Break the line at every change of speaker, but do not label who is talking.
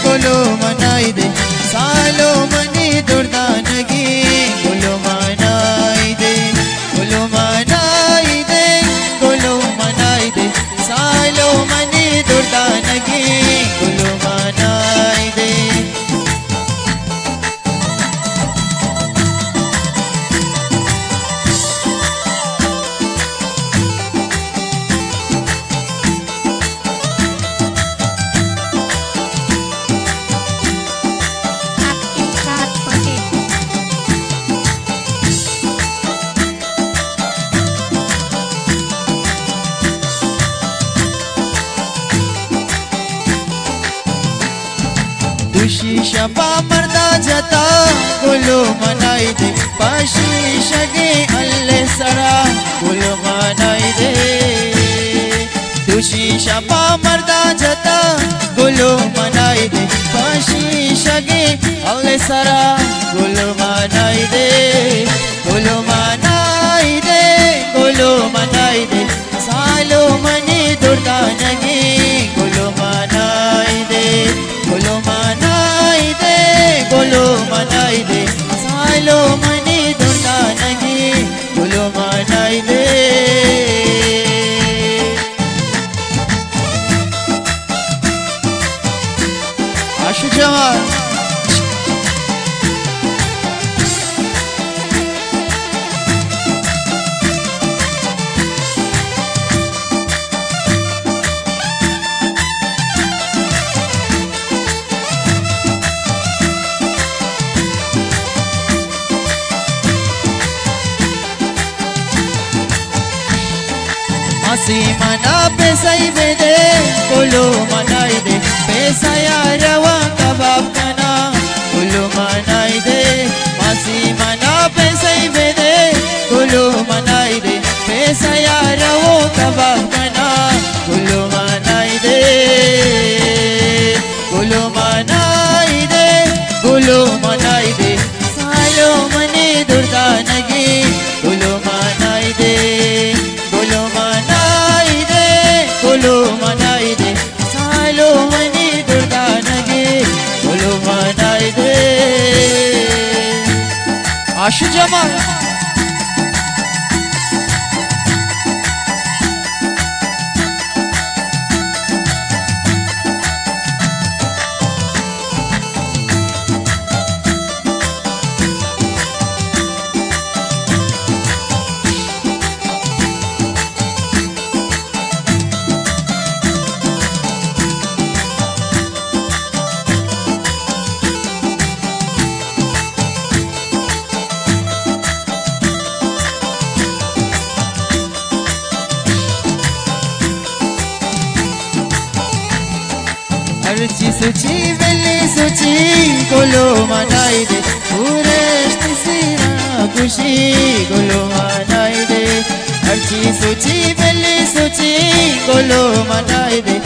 गुलो मनाई दे सालो मनी दुर्दानगी गुलो मनाई दे गुलो मनाई दे गुलो मनाई दे सालो मनी दुर्दानगी गुलो मनाई दे शीशा मरदा जता गुलो मनाई दे पाशी शगे अल्ले सरा गुलो मनाई दे शीशा मरदा जता गुलो मनाई दे पाशी शगे अल्ले सरा गुलो मनाई दे गुलो मनाई दे गुलो मनाई दे सालो मनी दुर्दानगी गुलो मनाई दे गुलो मनाई दे गुलो मनाई दे सालो मनी दुर्दानगी गुलो मनाई दे आशु जवान मासी मना पैसा ही दे गुलो मनाई दे पैसा यार रवा कबाब कना गुलो मनाई दे मासी मना पैसा ही दे गुलो मनाई दे पैसा यार वो कबाब कना गुलो मनाई दे गुलो मनाई दे गुलो मनाई दे सालो मनी दुर्दानगी गुलो मनाई दे गुलो मनाई दे गुलो मनाई दे सालो मनी दुर्दानगी गुलो मनाई दे आशु जमाल अर्ची सुची वेली सुची गुलो मनाई दे पूरे सिरा खुशी गुलो मनाई दे अर्ची सुची वेली सुची गुलो मनाई दे